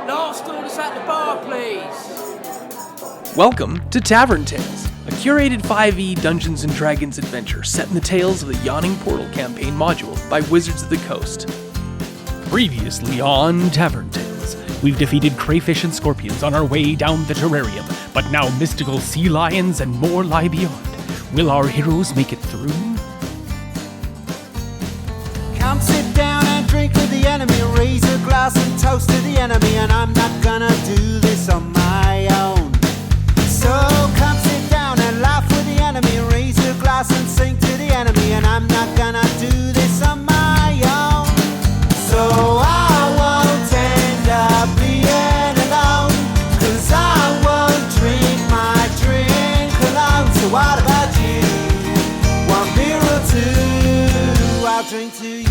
Last orders at the bar, please. Welcome to Tavern Tales, a curated 5e Dungeons & Dragons adventure set in the tales of the Yawning Portal campaign module by Wizards of the Coast. Previously on Tavern Tales, we've defeated crayfish and scorpions on our way down the terrarium, but now mystical sea lions and more lie beyond. Will our heroes make it through? Come sit down and drink with the enemy, raise a glass and toast to the enemy, and I'm not gonna do this on my own. So come sit down and laugh with the enemy, raise a glass and sing to the enemy, and I'm not gonna do this on my own. So I won't end up being alone, 'cause I won't drink my drink alone. So what about you? One beer or two, I'll drink to you.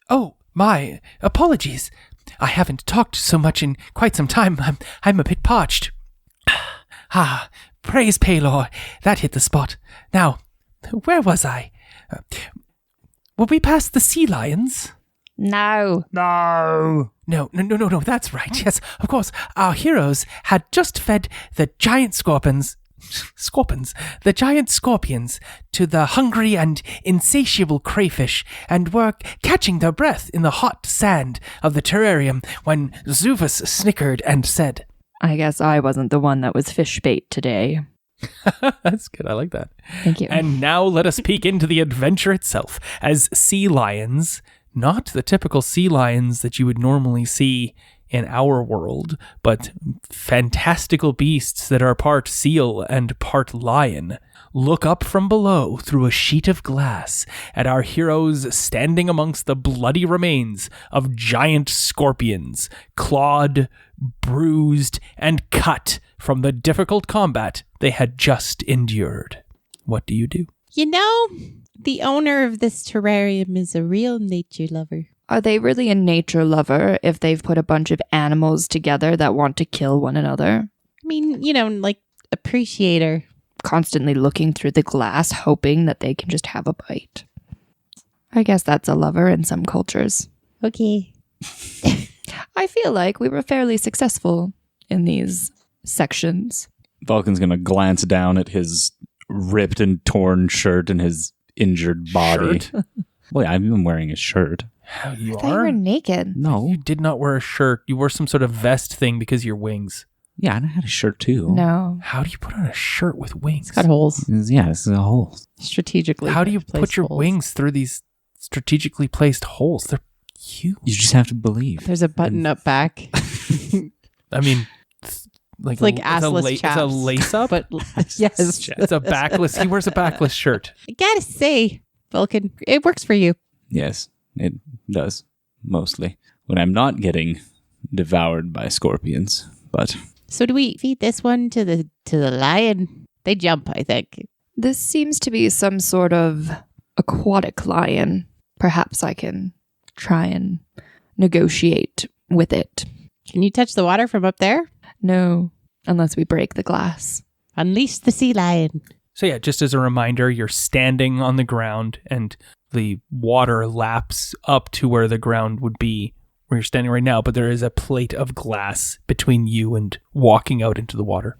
Oh, my apologies. I haven't talked so much in quite some time. I'm a bit parched. Praise Paylor. That hit the spot. Now, where was I? Were we past the sea lions? No, That's right. Yes, of course. Our heroes had just fed the giant scorpions to the hungry and insatiable crayfish, and were catching their breath in the hot sand of the terrarium when Zuvus snickered and said, I guess I wasn't the one that was fish bait today. That's good, I like that. Thank you. And now let us peek into the adventure itself, as sea lions, not the typical sea lions that you would normally see in our world, but fantastical beasts that are part seal and part lion, look up from below through a sheet of glass at our heroes standing amongst the bloody remains of giant scorpions, clawed, bruised, and cut from the difficult combat they had just endured. What do you do? You know, the owner of this terrarium is a real nature lover. Are they really a nature lover if they've put a bunch of animals together that want to kill one another? I mean, like appreciator. Constantly looking through the glass, hoping that they can just have a bite. I guess that's a lover in some cultures. Okay. I feel like we were fairly successful in these sections. Vulcan's gonna glance down at his ripped and torn shirt and his injured body. Shirt? Well, yeah, I've been wearing a shirt. How you I thought you were naked. No. You did not wear a shirt. You wore some sort of vest thing because of your wings. Yeah, and I had a shirt too. No. How do you put on a shirt with wings? It's got holes. Yeah, this is a hole. Strategically. How do you placed put your holes. wings through these strategically placed holes? They're huge. You just have to believe. There's a button up back. I mean, It's like assless it's chaps. a lace up, But yes. it's a backless. He wears a backless shirt. I gotta say, Vulcan, it works for you. Yes, it does. Mostly. When I'm not getting devoured by scorpions. But So do we feed this one to the lion? They jump, I think. This seems to be some sort of aquatic lion. Perhaps I can try and negotiate with it. Can you touch the water from up there? No, unless we break the glass. Unleash the sea lion. So yeah, just as a reminder, you're standing on the ground and the water laps up to where the ground would be where you're standing right now, but there is a plate of glass between you and walking out into the water.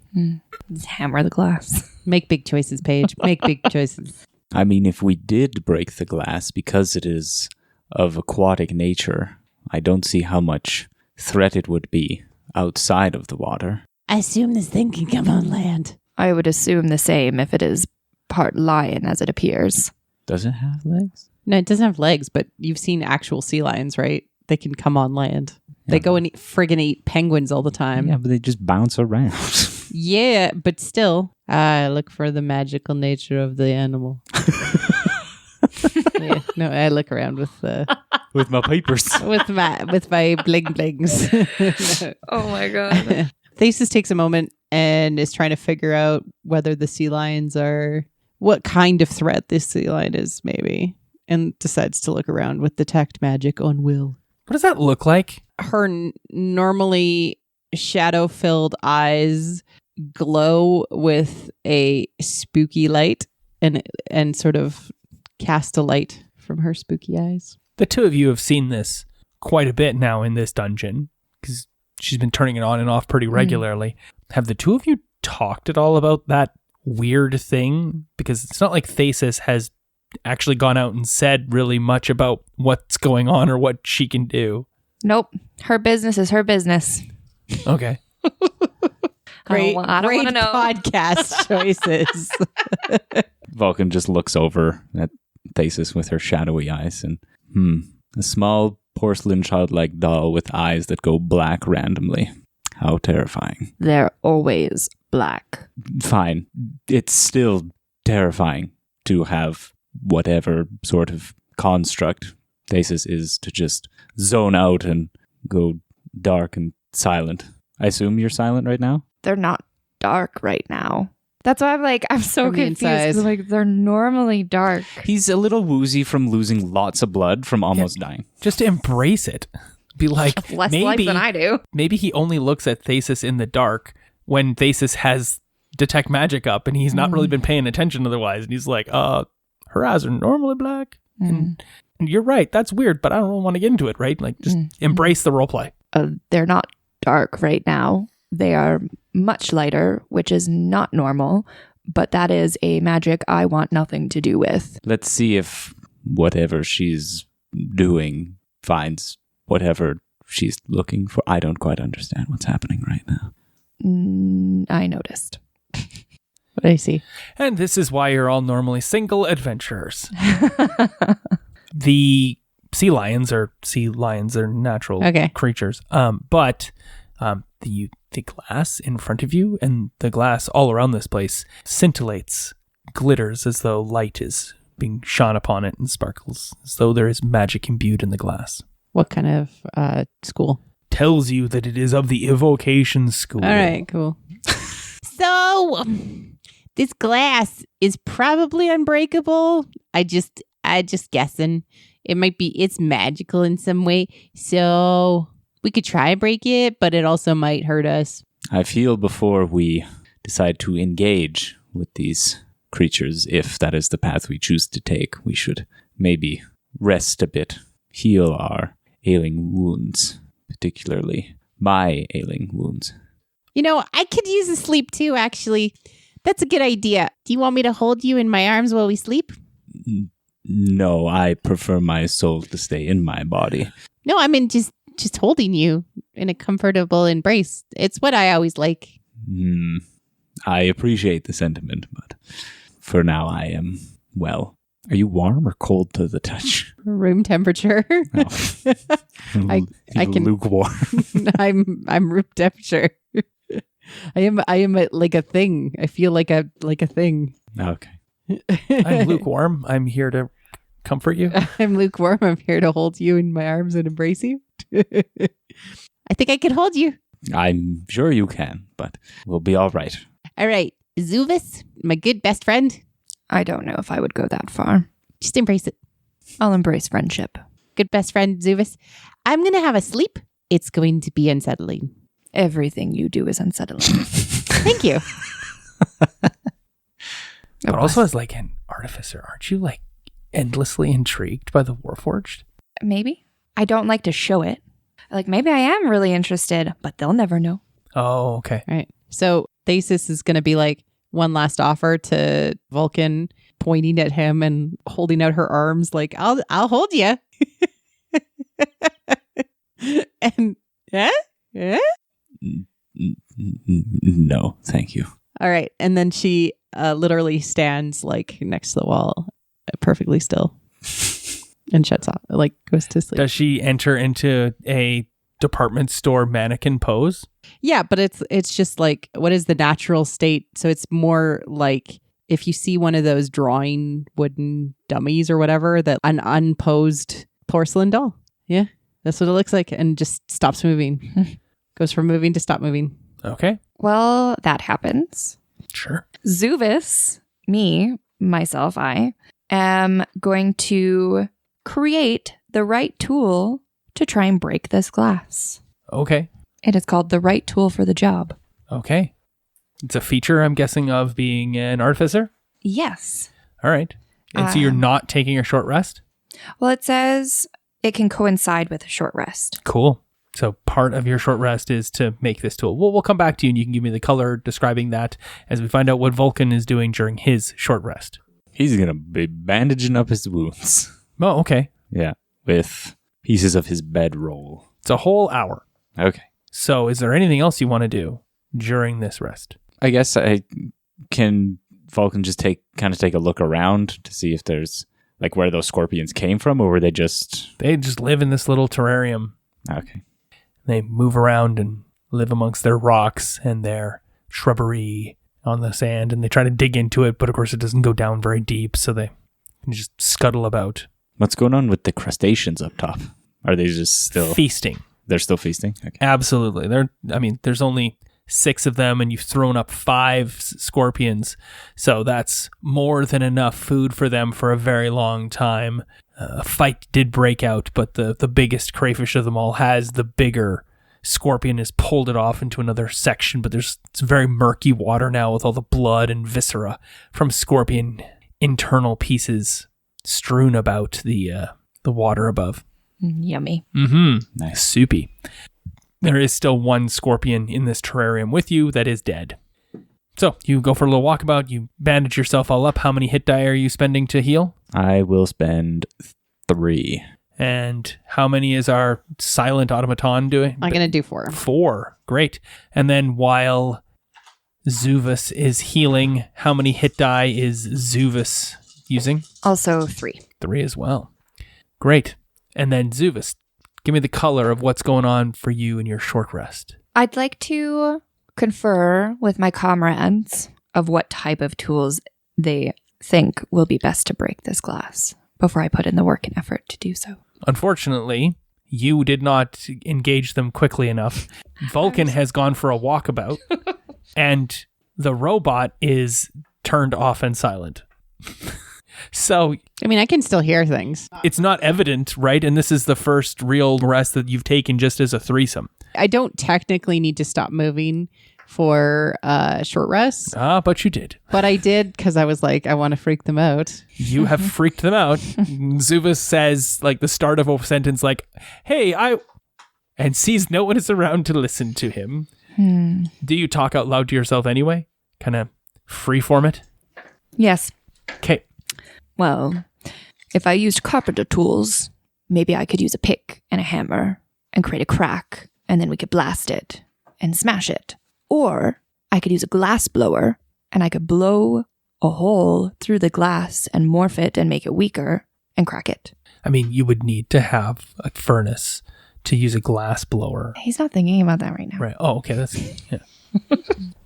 Let's hammer the glass. Make big choices, Paige. Make big choices. I mean, if we did break the glass because it is of aquatic nature, I don't see how much threat it would be outside of the water. I assume this thing can come on land. I would assume the same if it is part lion as it appears. Does it have legs? No, it doesn't have legs, but you've seen actual sea lions, right? They can come on land. Yeah. They go and eat penguins all the time. Yeah, but they just bounce around. Yeah, but still, I look for the magical nature of the animal. Yeah, no, I look around with With my papers. with my bling blings. Oh my god. Thesis takes a moment and is trying to figure out whether the sea lions are, what kind of threat this sea lion is, maybe, and decides to look around with detect magic on will. What does that look like? Her normally shadow-filled eyes glow with a spooky light and sort of cast a light from her spooky eyes. The two of you have seen this quite a bit now in this dungeon because she's been turning it on and off pretty regularly. Have the two of you talked at all about that weird thing? Because it's not like Thesis has actually gone out and said really much about what's going on or what she can do. Nope. Her business is her business. Okay. Great, I don't great want to know. podcast choices. Vulcan just looks over at Thesis with her shadowy eyes and, a small porcelain childlike doll with eyes that go black randomly. How terrifying. They're always black. Fine. It's still terrifying to have whatever sort of construct Thesis is to just zone out and go dark and silent. I assume you're silent right now? They're not dark right now. That's why I'm so From the confused. inside. 'Cause, like, they're normally dark. He's a little woozy from losing lots of blood from almost dying. Just embrace it. Be like, Less life than I do. maybe he only looks at Thesis in the dark when Thesis has detect magic up and he's not really been paying attention otherwise. And he's like, her eyes are normally black. And you're right. That's weird, but I don't want to get into it, right? Like, just embrace the roleplay. They're not dark right now. They are much lighter, which is not normal, but that is a magic I want nothing to do with. Let's see if whatever she's doing finds whatever she's looking for. I don't quite understand what's happening right now. I noticed. What do I see? And this is why you're all normally single adventurers. The sea lions are natural creatures. But the glass in front of you and the glass all around this place scintillates, glitters as though light is being shone upon it and sparkles as though there is magic imbued in the glass. What kind of school? Tells you that it is of the evocation school. All right, cool. So, this glass is probably unbreakable. I just guessing. It's magical in some way. So, we could try and break it, but it also might hurt us. I feel before we decide to engage with these creatures, if that is the path we choose to take, we should maybe rest a bit, heal our ailing wounds, particularly my ailing wounds. I could use a sleep too, actually. That's a good idea. Do you want me to hold you in my arms while we sleep? No, I prefer my soul to stay in my body. No, I mean just holding you in a comfortable embrace. It's what I always like. I appreciate the sentiment, but for now I am well. Are you warm or cold to the touch? Room temperature. Oh. I can lukewarm. I'm room temperature. I am like a thing. I feel like a thing. Okay. I'm lukewarm. I'm here to comfort you. I'm lukewarm. I'm here to hold you in my arms and embrace you. I think I can hold you. I'm sure you can, but we'll be all right. All right. Zuvis, my good best friend. I don't know if I would go that far. Just embrace it. I'll embrace friendship. Good best friend, Zuvis. I'm going to have a sleep. It's going to be unsettling. Everything you do is unsettling. Thank you. But also as like an artificer, aren't you like endlessly intrigued by the Warforged? Maybe. I don't like to show it. Maybe I am really interested, but they'll never know. Oh, okay. All right. So Thesis is going to be like one last offer to Vulcan, pointing at him and holding out her arms like, I'll hold you. And yeah. No, thank you. All right. And then she literally stands like next to the wall, perfectly still, and shuts off, like goes to sleep. Does she enter into a department store mannequin pose? Yeah, but it's just like, what is the natural state? So it's more like if you see one of those drawing wooden dummies or whatever, that an unposed porcelain doll. Yeah, that's what it looks like, and just stops moving. Goes from moving to stop moving. Okay. Well, that happens. Sure. Zuvis, I am going to create the right tool to try and break this glass. Okay. It is called the right tool for the job. Okay. It's a feature, I'm guessing, of being an artificer? Yes. All right. And so you're not taking a short rest? Well, it says it can coincide with a short rest. Cool. So part of your short rest is to make this tool. We'll come back to you and you can give me the color describing that as we find out what Vulcan is doing during his short rest. He's going to be bandaging up his wounds. Oh, okay. Yeah, with pieces of his bedroll. It's a whole hour. Okay. So is there anything else you want to do during this rest? I guess Vulcan just take a look around to see if there's like where those scorpions came from, or were they just... They just live in this little terrarium. Okay. They move around and live amongst their rocks and their shrubbery on the sand, and they try to dig into it, but of course it doesn't go down very deep, so they can just scuttle about. What's going on with the crustaceans up top? Are they just still... Feasting. They're still feasting? Okay. Absolutely. There's only 6 of them, and you've thrown up 5 scorpions, so that's more than enough food for them for a very long time. A fight did break out, but the biggest crayfish of them all has the bigger scorpion, has pulled it off into another section, but it's very murky water now with all the blood and viscera from scorpion internal pieces strewn about the water above. Yummy. Mm-hmm. Nice. Soupy. There is still 1 scorpion in this terrarium with you that is dead. So you go for a little walkabout, you bandage yourself all up. How many hit die are you spending to heal? I will spend 3. And how many is our silent automaton doing? I'm going to do 4. 4. Great. And then while Zuvis is healing, how many hit die is Zuvis using? Also 3. 3 as well. Great. And then Zuvis, give me the color of what's going on for you in your short rest. I'd like to confer with my comrades of what type of tools they think will be best to break this glass before I put in the work and effort to do so. Unfortunately, you did not engage them quickly enough. Vulcan has gone for a walkabout, and the robot is turned off and silent. So, I mean, I can still hear things. it's not evident, right? And this is the first real rest that you've taken just as a threesome. I don't technically need to stop moving for short rest, But you did. but I did because I was like, I want to freak them out. You have freaked them out. Zuvis says, like, the start of a sentence, like, hey, and sees no one is around to listen to him. Do you talk out loud to yourself anyway? Kind of freeform it? Yes. Okay. Well, if I used carpenter tools, maybe I could use a pick and a hammer and create a crack, and then we could blast it and smash it. Or I could use a glass blower, and I could blow a hole through the glass and morph it and make it weaker and crack it. I mean, you would need to have a furnace to use a glass blower. He's not thinking about that right now. Right. Oh, okay. That's... Yeah.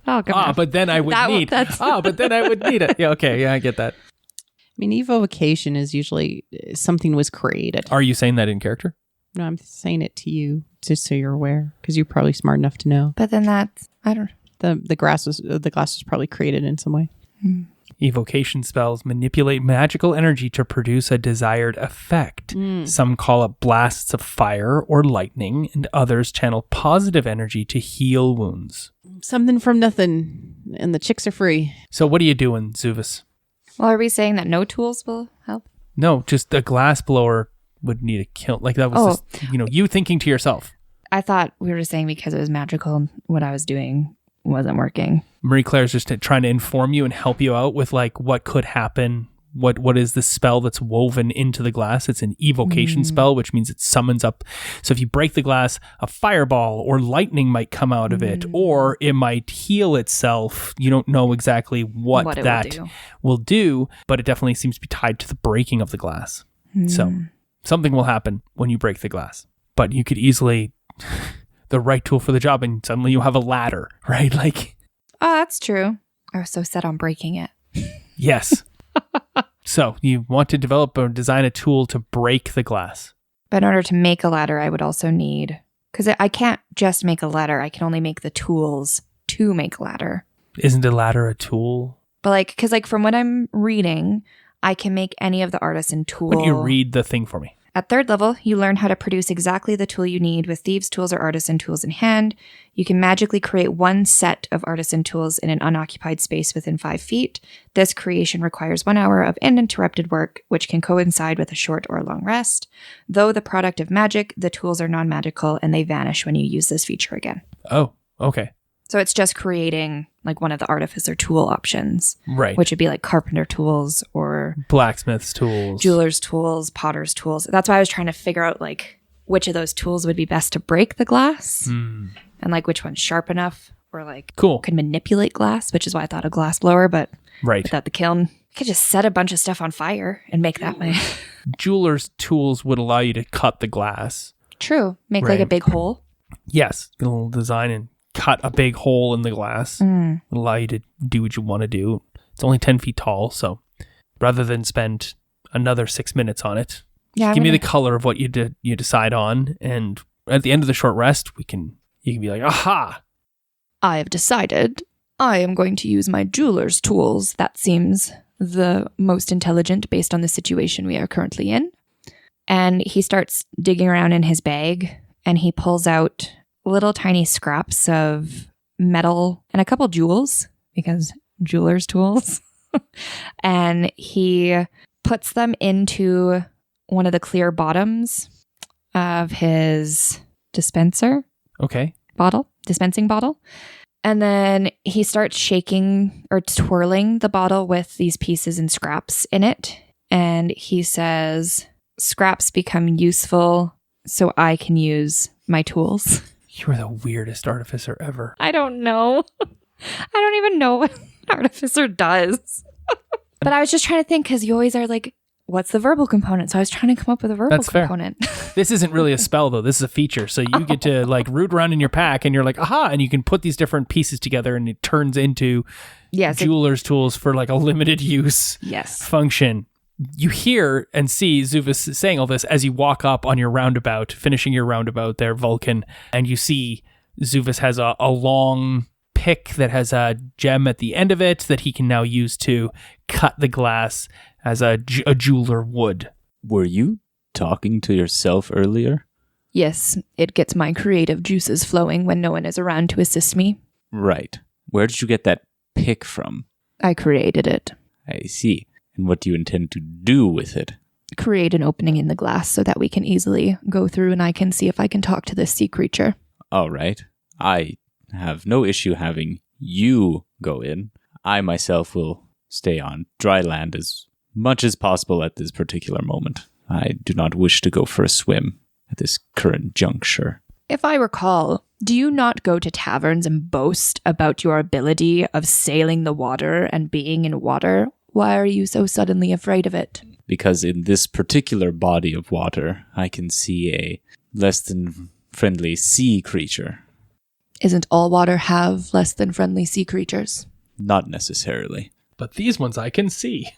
Oh, come on. But then I would need... but then I would need it. Yeah, okay. Yeah, I get that. I mean, evocation is usually something was created. Are you saying that in character? No, I'm saying it to you just so you're aware, because you're probably smart enough to know. But then that's... I don't... The glass was probably created in some way. Evocation spells manipulate magical energy to produce a desired effect. Some call it blasts of fire or lightning, and others channel positive energy to heal wounds. Something from nothing, and the chicks are free. So what are you doing, Zuvis? Well, are we saying that no tools will help? No, just a glass blower would need a kill. Like that was just, you thinking to yourself. I thought we were saying because it was magical, what I was doing wasn't working. Marie Claire's just trying to inform you and help you out with like what could happen. What is the spell that's woven into the glass? It's an evocation spell, which means it summons up. So if you break the glass, a fireball or lightning might come out of it, or it might heal itself. You don't know exactly what it that will do, but it definitely seems to be tied to the breaking of the glass. So something will happen when you break the glass, but you could easily the right tool for the job, and suddenly you have a ladder, right? Like, oh, that's true. I was so set on breaking it. Yes. So you want to develop or design a tool to break the glass. But in order to make a ladder, I would also need, because I can't just make a ladder. I can only make the tools to make a ladder. Isn't a ladder a tool? But like, because like from what I'm reading, I can make any of the artisan tool. Why don't you read the thing for me? At 3rd level, you learn how to produce exactly the tool you need with thieves' tools or artisan tools in hand. You can magically create one set of artisan tools in an unoccupied space within 5 feet. This creation requires 1 hour of uninterrupted work, which can coincide with a short or long rest. Though the product of magic, the tools are non-magical and they vanish when you use this feature again. Oh, okay. So it's just creating like one of the artificer tool options, Right. which would be like carpenter tools or Blacksmith's tools. jeweler's tools, potter's tools. That's why I was trying to figure out like which of those tools would be best to break the glass and like which one's sharp enough or like Cool. could manipulate glass, which is why I thought a glass blower, but Right. without the kiln, I could just set a bunch of stuff on fire and make that my Jeweler's tools would allow you to cut the glass. true. Make like a Right. big hole. Yes. Get a little design and cut a big hole in the glass. It'll allow you to do what you want to do. It's only 10 feet tall, so rather than spend another 6 minutes on it, Yeah, give me the color of what you decide on, and at the end of the short rest, you can be like, aha! I have decided I am going to use my jeweler's tools. That seems the most intelligent based on the situation we are currently in. And he starts digging around in his bag and he pulls out little tiny scraps of metal and a couple jewels because jeweler's tools. And he puts them into one of the clear bottoms of his dispensing bottle. And then he starts shaking or twirling the bottle with these pieces and scraps in it. And he says, scraps become useful so I can use my tools. You are the weirdest artificer ever. I don't know. I don't even know what an artificer does. But I was just trying to think because you always are like, what's the verbal component? So I was trying to come up with a verbal That's fair. component. This isn't really a spell, though. This is a feature. So you get to like root around in your pack and you're like, aha, and you can put these different pieces together and it turns into Yes. jeweler's tools for like a limited use Yes. function. You hear and see Zuvus saying all this as you walk up on your roundabout, finishing your roundabout there, Vulcan, and you see Zuvus has a long pick that has a gem at the end of it that he can now use to cut the glass as a jeweler would. Were you talking to yourself earlier? Yes, it gets my creative juices flowing when no one is around to assist me. Right. Where did you get that pick from? I created it. I see. And what do you intend to do with it? Create an opening in the glass so that we can easily go through and I can see if I can talk to this sea creature. All right. I have no issue having you go in. I myself will stay on dry land as much as possible at this particular moment. I do not wish to go for a swim at this current juncture. If I recall, do you not go to taverns and boast about your ability of sailing the water and being in water? Why are you so suddenly afraid of it? Because in this particular body of water, I can see a less than friendly sea creature. Isn't all water have less than friendly sea creatures? Not necessarily. But these ones I can see.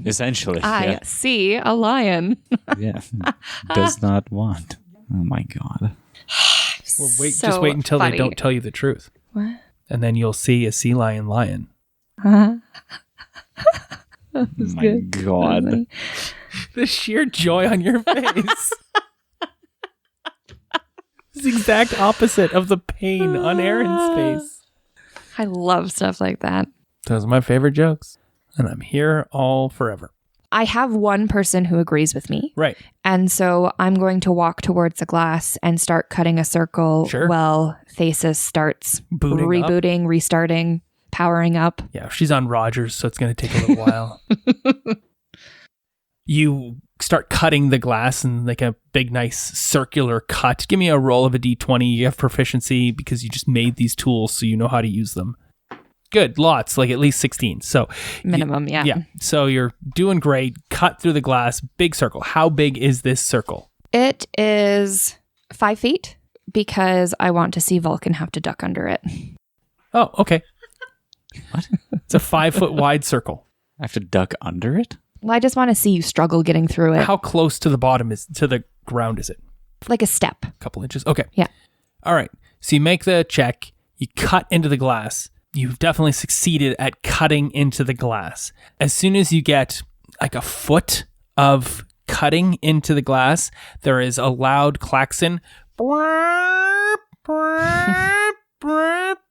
Essentially. I see a lion. Yeah. Does not want. Oh my god. Well, just So wait until funny. they don't tell you the truth. What? And then you'll see a sea lion. Oh my god. The sheer joy on your face. It's the exact opposite of the pain on Aaron's face. I love stuff like that. Those are my favorite jokes. And I'm here all forever. I have one person who agrees with me. Right. And so I'm going to walk towards the glass and start cutting a circle Sure. while Thesis starts Booting up. rebooting, restarting, powering up. Yeah, she's on Rogers, so it's going to take a little while. You start cutting the glass in like a big, nice circular cut. Give me a roll of a d20. You have proficiency because you just made these tools, so you know how to use them. Good, lots, like at least 16. So Minimum, yeah. Yeah, so you're doing great. Cut through the glass, big circle. How big is this circle? It is 5 feet because I want to see Vulcan have to duck under it. Oh, okay. What? It's a 5 foot wide circle. I have to duck under it? Well, I just want to see you struggle getting through it. How close to the bottom to the ground is it? Like a step. A couple inches. Okay. Yeah. All right. So you make the check. You cut into the glass. You've definitely succeeded at cutting into the glass. As soon as you get like a foot of cutting into the glass, there is a loud klaxon.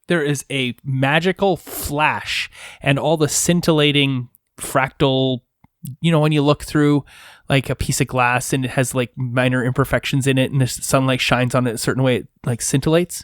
There is a magical flash, and all the scintillating fractal, you know, when you look through like a piece of glass and it has like minor imperfections in it and the sunlight shines on it a certain way, it like scintillates.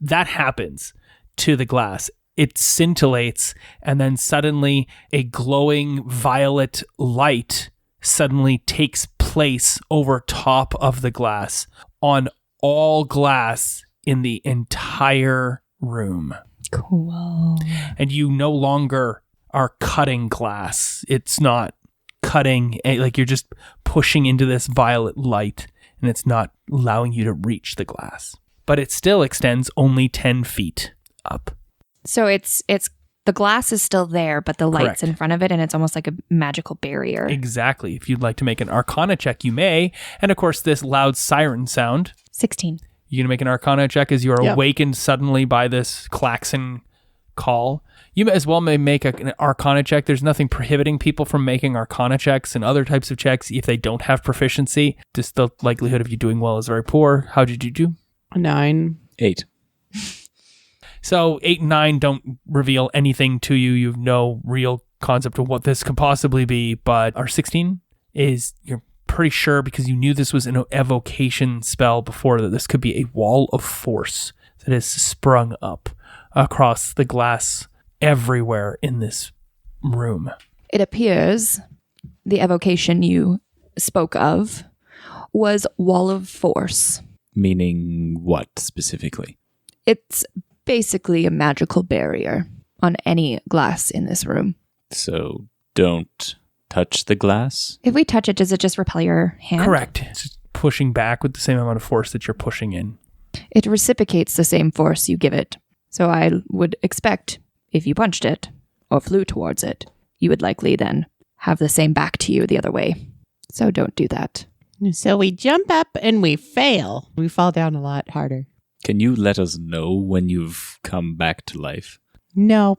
That happens to the glass. It scintillates, and then suddenly a glowing violet light suddenly takes place over top of the glass on all glass in the entire room. Cool. And you no longer are cutting glass. It's not cutting, like you're just pushing into this violet light, and it's not allowing you to reach the glass. But it still extends only 10 feet up. So it's the glass is still there, but the light's Correct. in front of it, and it's almost like a magical barrier. Exactly. If you'd like to make an Arcana check, you may. And of course, this loud siren sound. 16. You're going to make an Arcana check as you are awakened suddenly by this klaxon call. You as well may make an Arcana check. There's nothing prohibiting people from making Arcana checks and other types of checks if they don't have proficiency. Just the likelihood of you doing well is very poor. How did you do? 9. 8. So 8 and 9 don't reveal anything to you. You have no real concept of what this could possibly be. But our 16 is, you're pretty sure, because you knew this was an evocation spell before, that this could be a wall of force that has sprung up across the glass everywhere in this room. It appears the evocation you spoke of was wall of force. Meaning what specifically? It's basically a magical barrier on any glass in this room. So don't touch the glass? If we touch it, does it just repel your hand? Correct. It's just pushing back with the same amount of force that you're pushing in. It reciprocates the same force you give it. So I would expect if you punched it or flew towards it, you would likely then have the same back to you the other way. So don't do that. So we jump up and we fail. We fall down a lot harder. Can you let us know when you've come back to life? No.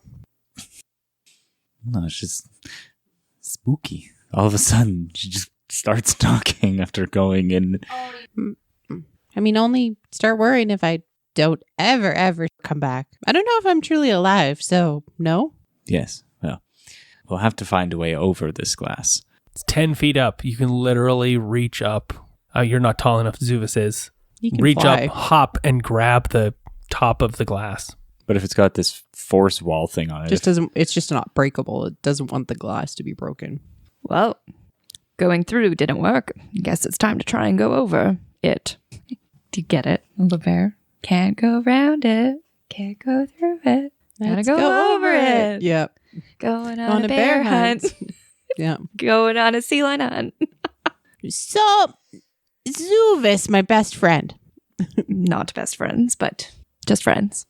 No, it's just spooky. All of a sudden, she just starts talking after going in. I mean, only start worrying if I don't ever come back. I don't know if I'm truly alive, so no. Yes, well, we'll have to find a way over this glass. It's 10 feet up. You can literally reach up. You're not tall enough, Zuvis is. You can Reach fly. up, hop, and grab the top of the glass. But if it's got this force wall thing on it, It's just not breakable. It doesn't want the glass to be broken. Well, going through didn't work. Guess it's time to try and go over it. Do you get it, little bear? Can't go around it. Can't go through it. Gotta Let's go over it. Yep. Going on a bear hunt. Yeah. Going on a sea lion hunt. So, Zuvis, my best friend. Not best friends, but just friends.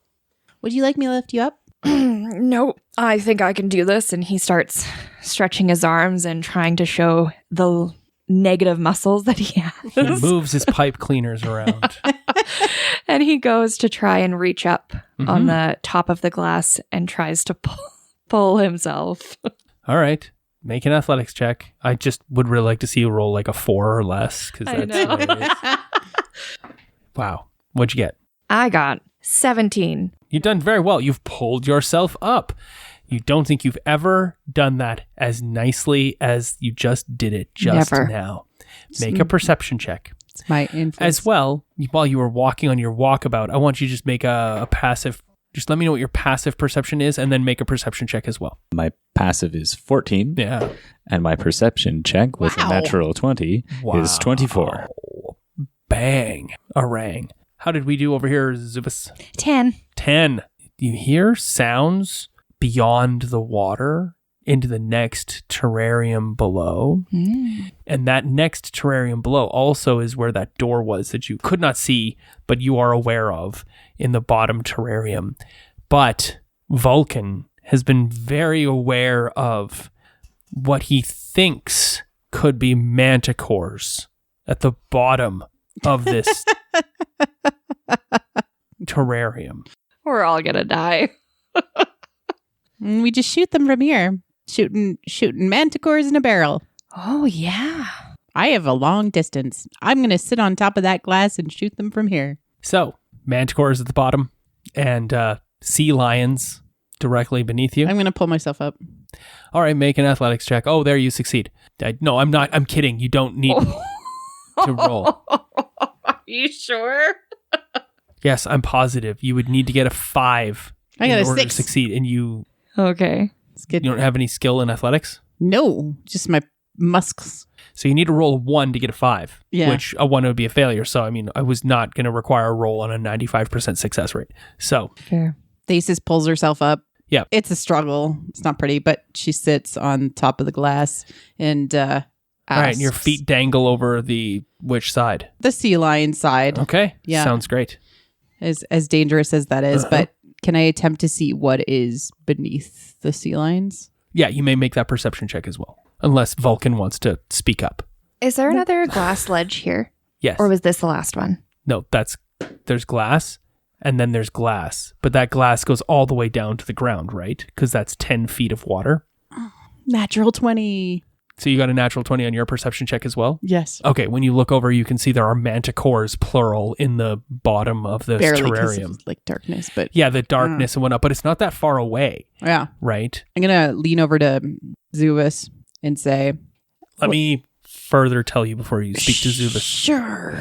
Would you like me to lift you up? No, I think I can do this. And he starts stretching his arms and trying to show the negative muscles that he has. He moves his pipe cleaners around. And he goes to try and reach up on the top of the glass and tries to pull himself. All right. Make an athletics check. I just would really like to see you roll like a 4 or less. I know. Wow. What'd you get? I got 17. You've done very well. You've pulled yourself up. You don't think you've ever done that as nicely as you just did it just Never. now. Make a perception check. It's my influence. As well, while you were walking on your walkabout, I want you to just make a passive. Just let me know what your passive perception is, and then make a perception check as well. my passive is 14, Yeah. and my perception check with Wow. a natural 20 is 24. Bang. Orang. How did we do over here, Zubis? 10. 10. You hear sounds beyond the water into the next terrarium below. And that next terrarium below also is where that door was that you could not see, but you are aware of in the bottom terrarium. But Vulcan has been very aware of what he thinks could be manticores at the bottom of this terrarium. We're all gonna die. We just shoot them from here. Shooting manticores in a barrel. Oh, yeah. I have a long distance. I'm going to sit on top of that glass and shoot them from here. So, manticores at the bottom and sea lions directly beneath you. I'm going to pull myself up. All right, make an athletics check. Oh, there you succeed. No, I'm not. I'm kidding. You don't need to roll. Are you sure? Yes, I'm positive. You would need to get a 5 I got in a order 6. to succeed. And you Okay. It's good. don't have any skill in athletics? No, just my muscles. So you need to roll a 1 to get a 5, Yeah. which a 1 would be a failure. So, I mean, I was not going to require a roll on a 95% success rate. So, Fair. Thesis pulls herself up. Yeah. It's a struggle. It's not pretty, but she sits on top of the glass and all right, and your asks- feet dangle over which side? The sea lion side. Okay. Yeah. Sounds great. As dangerous as that is, but can I attempt to see what is beneath the sea lions? Yeah, you may make that perception check as well, unless Vulcan wants to speak up. Is there another glass ledge here? Yes. Or was this the last one? No, there's glass, and then there's glass. But that glass goes all the way down to the ground, right? Because that's 10 feet of water. Natural 20. So you got a natural 20 on your perception check as well? Yes. Okay, when you look over, you can see there are manticores, plural, in the bottom of this Barely, 'cause terrarium. it's like darkness, but Yeah, the darkness and whatnot, but it's not that far away, yeah. right? I'm going to lean over to Zubus and say, Let me further tell you before you speak to Zubus. Sure.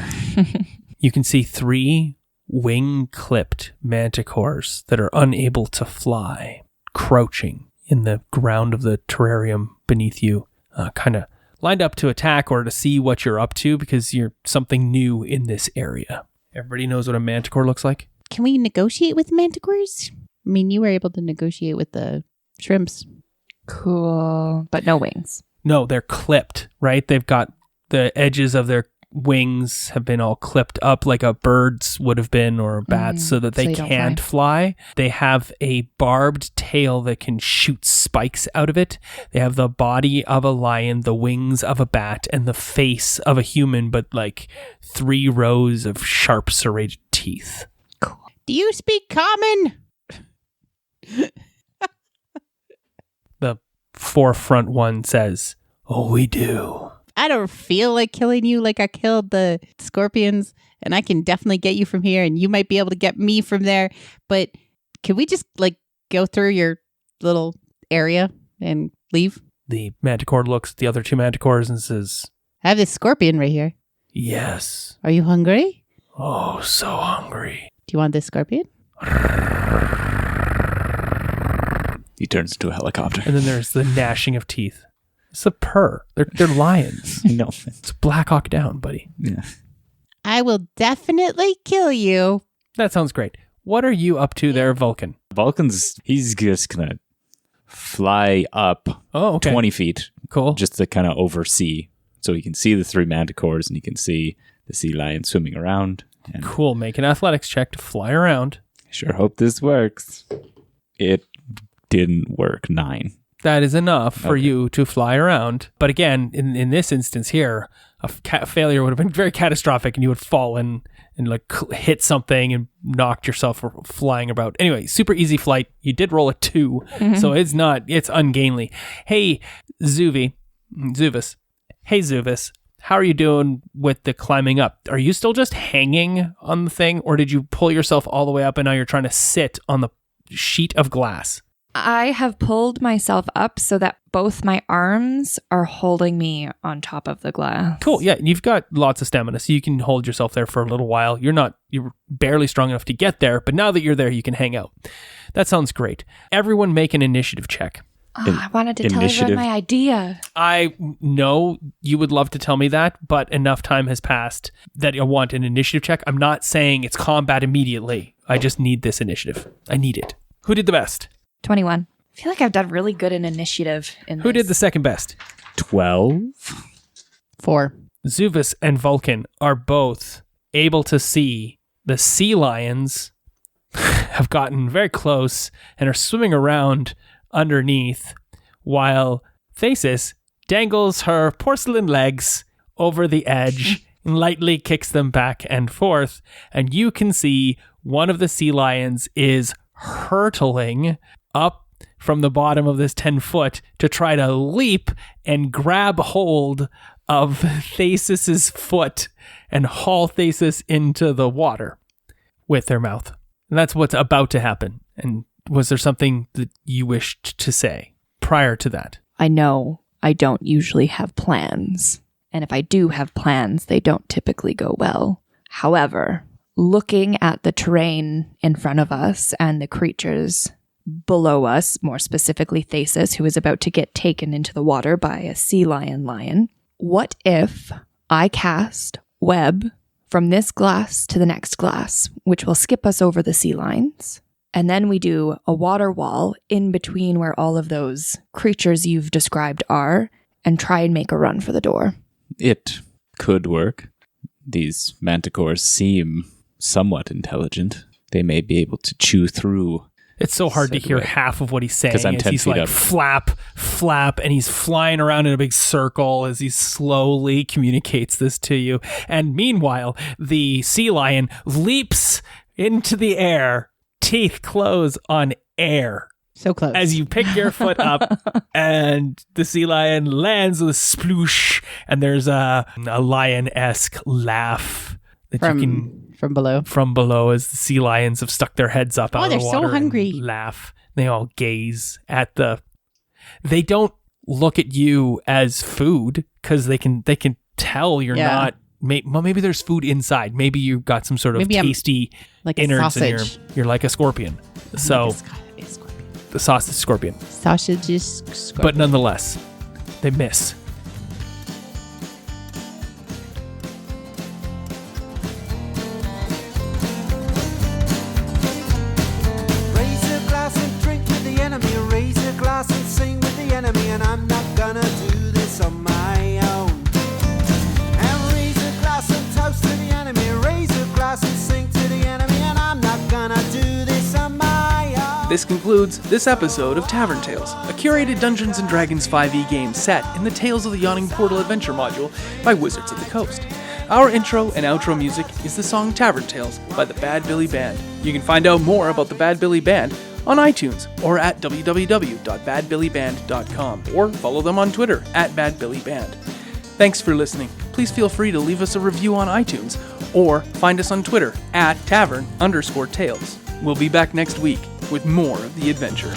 You can see 3 wing-clipped manticores that are unable to fly, crouching in the ground of the terrarium beneath you, kind of lined up to attack or to see what you're up to because you're something new in this area. Everybody knows what a manticore looks like? Can we negotiate with manticores? I mean, you were able to negotiate with the shrimps. Cool. But no wings. No, they're clipped, right? They've got the edges of their wings have been all clipped up like a bird's would have been or a bat's so that so they you don't can't fly. They have a barbed tail that can shoot spikes out of it. They have the body of a lion, the wings of a bat, and the face of a human, but like 3 rows of sharp serrated teeth. Do you speak common? The forefront one says, "Oh, we do." I don't feel like killing you like I killed the scorpions, and I can definitely get you from here, and you might be able to get me from there. But can we just like go through your little area and leave? The manticore looks at the other 2 manticores and says, I have this scorpion right here. "Yes. Are you hungry? Oh, so hungry." Do you want this scorpion? He turns into a helicopter. And then there's the gnashing of teeth. It's a purr. They're lions. No. It's Black Hawk Down, buddy. Yeah. I will definitely kill you. That sounds great. What are you up to there, Vulcan? Vulcan's, he's just gonna fly up Oh, okay. 20 feet Cool. just to kind of oversee. So he can see the 3 manticores and he can see the sea lion swimming around. And Cool. Make an athletics check to fly around. I sure hope this works. It didn't work. 9. That is enough for Okay. you to fly around. But again, in this instance here, a failure would have been very catastrophic and you would fall and like hit something and knocked yourself flying about. Anyway, super easy flight. You did roll a 2, so it's ungainly. Hey, Zubus. Hey, Zubus. How are you doing with the climbing up? Are you still just hanging on the thing, or did you pull yourself all the way up and now you're trying to sit on the sheet of glass? I have pulled myself up so that both my arms are holding me on top of the glass. Cool. Yeah, you've got lots of stamina, so you can hold yourself there for a little while. You're barely strong enough to get there, but now that you're there, you can hang out. That sounds great. Everyone make an initiative check. Oh, I wanted to tell Initiative. everyone my idea. I know you would love to tell me that, but enough time has passed that I want an initiative check. I'm not saying it's combat immediately. I just need this initiative. I need it. Who did the best? 21. I feel like I've done really good in initiative. Who did the second best? 12. 4. Zuvus and Vulcan are both able to see the sea lions have gotten very close and are swimming around underneath while Thesis dangles her porcelain legs over the edge lightly kicks them back and forth, and you can see one of the sea lions is hurtling up from the bottom of this 10 foot to try to leap and grab hold of Thasis's foot and haul Thasis into the water with their mouth. And that's what's about to happen. And was there something that you wished to say prior to that? I know I don't usually have plans. And if I do have plans, they don't typically go well. However, looking at the terrain in front of us and the creatures below us, more specifically Thasis, who is about to get taken into the water by a sea lion, what if I cast web from this glass to the next glass, which will skip us over the sea lions, and then we do a water wall in between where all of those creatures you've described are, and try and make a run for the door? It could work. These manticores seem somewhat intelligent. They may be able to chew through. It's so hard to said hear web. half of what he's saying. 'Cause I'm as 10 he's feet like up. flap, and he's flying around in a big circle as he slowly communicates this to you. And meanwhile, the sea lion leaps into the air, teeth close on air. So close. As you pick your foot up, and the sea lion lands with a sploosh, and there's a lion-esque laugh that you can from below. from below as the sea lions have stuck their heads up out of the they're so water hungry. and laugh. They all gaze at they don't look at you as food because they can tell you're not. Maybe there's food inside. Maybe you've got some sort of Maybe I'm tasty like a innards in sausage. you're like a scorpion. So It's gotta be a scorpion. the sausage scorpion. Sausage is scorpion. But nonetheless, they miss. Raise a glass and drink with the enemy. Raise a glass and sing with the enemy. And I'm not gonna do this on my own. And raise a glass and toast to the enemy. Raise a glass and sing to the enemy. And I'm not gonna do this on my own. This concludes this episode of Tavern Tales, a curated Dungeons & Dragons 5e game set in the Tales of the Yawning Portal adventure module by Wizards of the Coast. Our intro and outro music is the song Tavern Tales by the Bad Billy Band. You can find out more about the Bad Billy Band on iTunes or at www.badbillyband.com, or follow them on Twitter at badbillyband. Thanks for listening. Please feel free to leave us a review on iTunes or find us on Twitter at tavern_tales. We'll be back next week with more of the adventure.